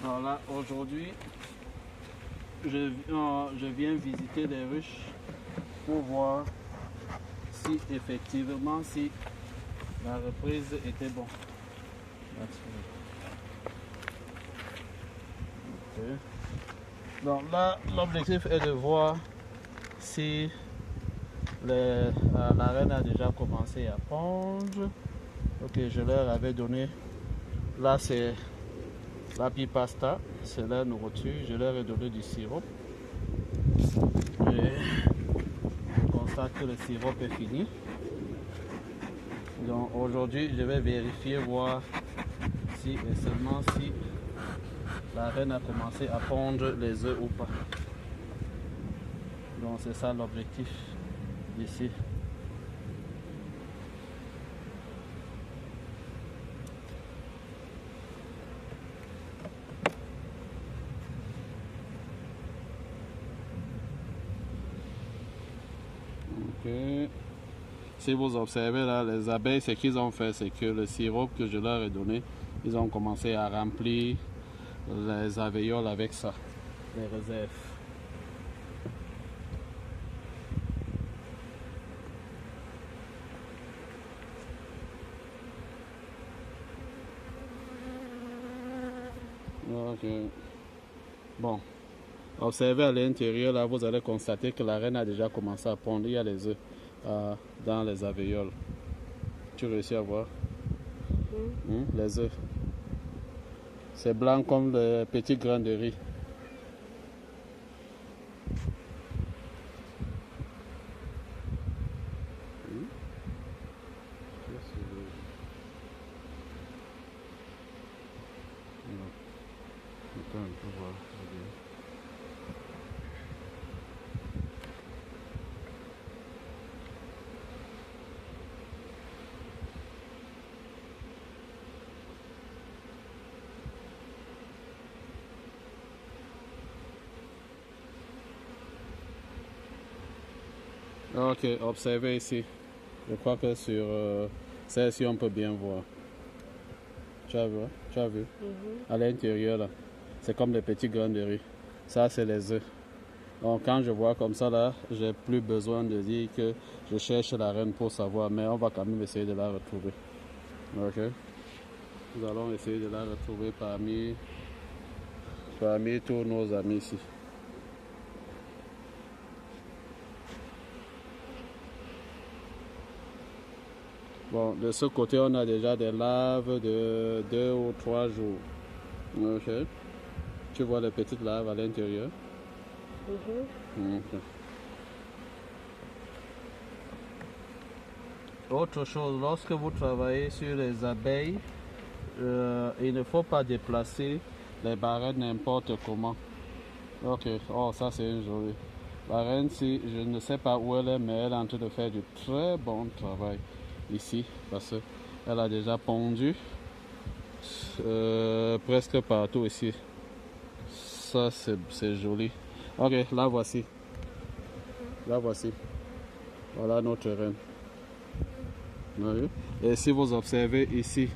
Alors là, aujourd'hui, je viens visiter les ruches pour voir si effectivement, si la reprise était bonne. Okay. Donc là, l'objectif est de voir si la reine a déjà commencé à pondre. Ok, je leur avais donné. Là, c'est la pipasta, c'est la nourriture. Je leur ai donné du sirop. Et je constate que le sirop est fini. Donc aujourd'hui, je vais vérifier, voir si et seulement si la reine a commencé à pondre les œufs ou pas. Donc c'est ça l'objectif ici. Okay. Si vous observez là, les abeilles, ce qu'ils ont fait, c'est que le sirop que je leur ai donné, ils ont commencé à remplir les alvéoles avec ça, les réserves. Ok. Bon. Observez à l'intérieur, là, vous allez constater que la reine a déjà commencé à pondre. Il y a les œufs dans les alvéoles. Tu réussis à voir les œufs. C'est blanc comme le petit grain de riz. Attends, on peut voir. Ok, observez ici. Je crois que sur celle-ci, on peut bien voir. Tu as vu? Tu as vu? À l'intérieur, là, c'est comme des petits grains de riz. Ça, c'est les œufs. Donc, quand je vois comme ça, là, j'ai plus besoin de dire que je cherche la reine pour savoir, mais on va quand même essayer de la retrouver. Ok? Nous allons essayer de la retrouver parmi tous nos amis ici. Bon, de ce côté, on a déjà des larves de 2 ou 3 jours. Ok. Tu vois les petites larves à l'intérieur? Okay. Autre chose, lorsque vous travaillez sur les abeilles, il ne faut pas déplacer les barrettes n'importe comment. Ok, oh ça c'est une jolie. La reine, si je ne sais pas où elle est, mais elle est en train de faire du très bon travail ici parce qu'elle a déjà pondu presque partout ici. Ça c'est joli. Ok, la voici. La voici. Voilà notre reine. Et si vous observez ici,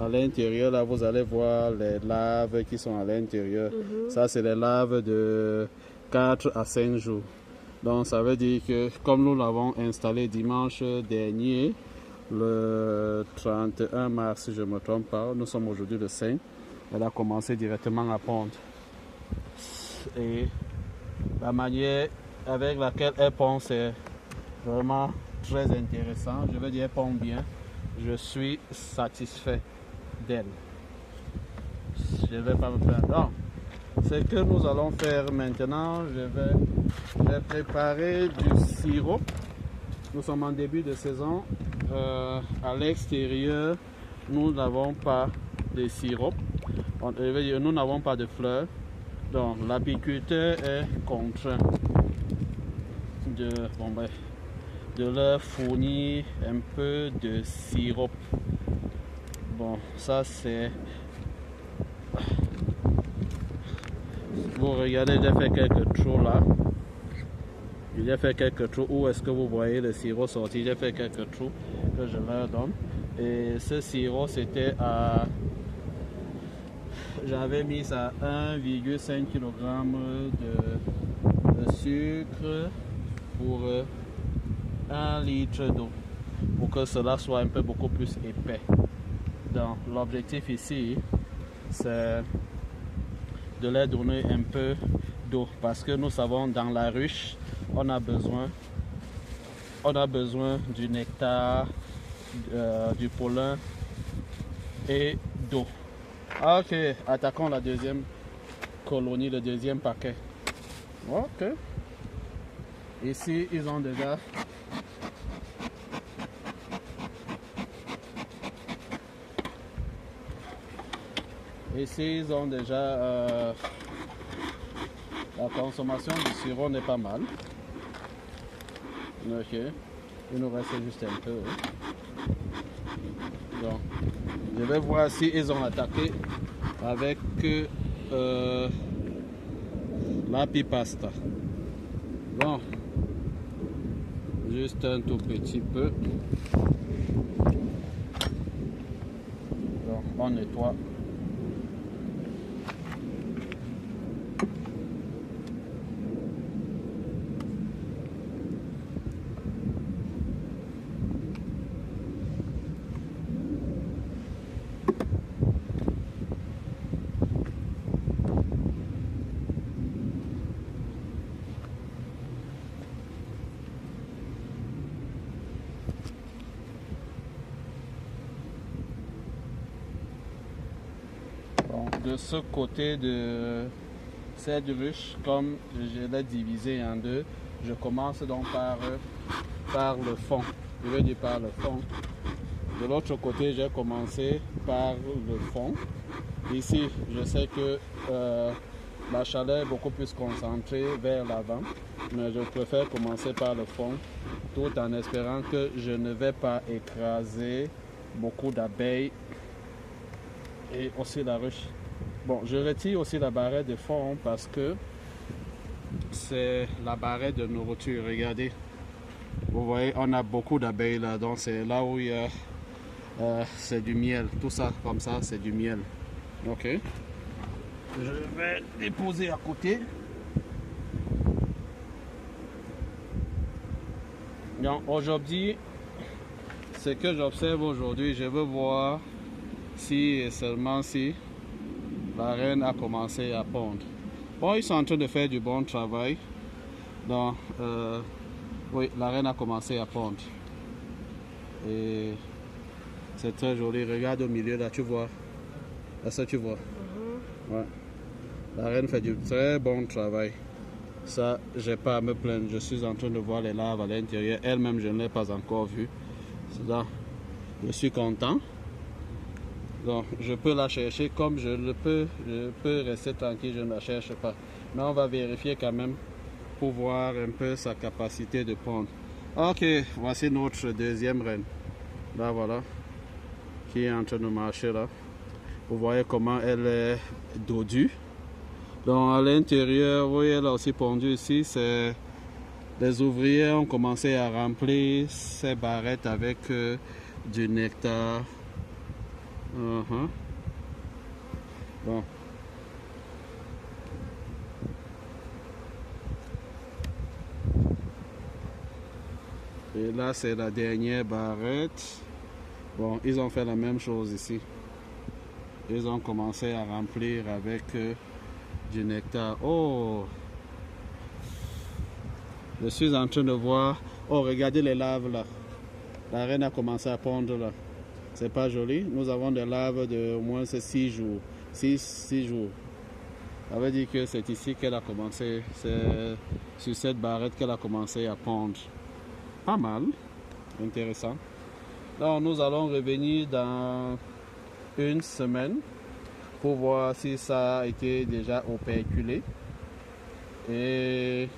à l'intérieur, là, vous allez voir les larves qui sont à l'intérieur. Ça, c'est les larves de 4 à 5 jours. Donc, ça veut dire que, comme nous l'avons installé dimanche dernier, le 31 mars, si je ne me trompe pas, nous sommes aujourd'hui le 5, elle a commencé directement à pondre. Et la manière avec laquelle elle pond, c'est vraiment très intéressant. Je veux dire, elle pond bien. Je suis satisfait d'elle. Je ne vais pas me plaindre. Donc, ce que nous allons faire maintenant, je vais préparer du sirop. Nous sommes en début de saison. À l'extérieur, nous n'avons pas de sirop. Je veux dire, nous n'avons pas de fleurs. Donc, l'apiculteur est contraint de leur fournir un peu de sirop. Bon, ça c'est... Vous regardez, j'ai fait quelques trous là. J'ai fait quelques trous. Où est-ce que vous voyez le sirop sortir? J'ai fait quelques trous que je leur donne. Et ce sirop, c'était à... j'avais mis ça 1,5 kg de sucre pour 1 litre d'eau, pour que cela soit un peu beaucoup plus épais. Donc l'objectif ici, c'est de leur donner un peu d'eau, parce que nous savons dans la ruche, on a besoin du nectar, du pollen et d'eau. Ok, attaquons la deuxième colonie, le deuxième paquet. Ok. Ici, ils ont déjà la consommation du sirop n'est pas mal. Ok. Il nous reste juste un peu. Donc, je vais voir si ils ont attaqué avec la pipasta. Bon, juste un tout petit peu. Donc, on nettoie. De ce côté de cette ruche, comme je l'ai divisé en deux, je commence donc par le fond. Je veux dire par le fond. De l'autre côté, j'ai commencé par le fond. Ici, je sais que la chaleur est beaucoup plus concentrée vers l'avant, mais je préfère commencer par le fond, tout en espérant que je ne vais pas écraser beaucoup d'abeilles et aussi la ruche. Bon, je retire aussi la barrette de fond parce que c'est la barrette de nourriture. Regardez, vous voyez, on a beaucoup d'abeilles là, donc c'est là où il y a c'est du miel. Tout ça comme ça, c'est du miel. Ok. Je vais déposer à côté. Donc aujourd'hui, ce que j'observe aujourd'hui, je veux voir si et seulement si la reine a commencé à pondre. Bon, ils sont en train de faire du bon travail. Donc, oui, la reine a commencé à pondre. Et c'est très joli. Regarde au milieu, là, tu vois. Là, ça, tu vois. Ouais. La reine fait du très bon travail. Ça, j'ai pas à me plaindre. Je suis en train de voir les larves à l'intérieur. Elle-même, je ne l'ai pas encore vue. Donc, je suis content. Donc, je peux la chercher comme je peux rester tranquille, je ne la cherche pas. Mais on va vérifier quand même pour voir un peu sa capacité de pondre. Ok, voici notre deuxième reine. Là, voilà, qui est en train de marcher là. Vous voyez comment elle est dodue. Donc, à l'intérieur, oui, elle a aussi pondu ici. Les ouvriers ont commencé à remplir ces barrettes avec du nectar. Bon. Et là, c'est la dernière barrette. Bon, ils ont fait la même chose ici. Ils ont commencé à remplir avec du nectar. Oh! Je suis en train de voir. Oh, regardez les larves là. La reine a commencé à pondre là. C'est pas joli. Nous avons des larves de au moins 6 jours. 6 jours. Ça veut dire que c'est ici qu'elle a commencé. C'est sur cette barrette qu'elle a commencé à pondre. Pas mal. Intéressant. Donc nous allons revenir dans une semaine pour voir si ça a été déjà operculé. Et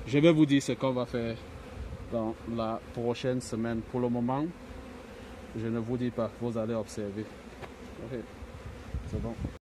je vais vous dire ce qu'on va faire dans la prochaine semaine. Pour le moment, je ne vous dis pas, vous allez observer. Ok, c'est bon.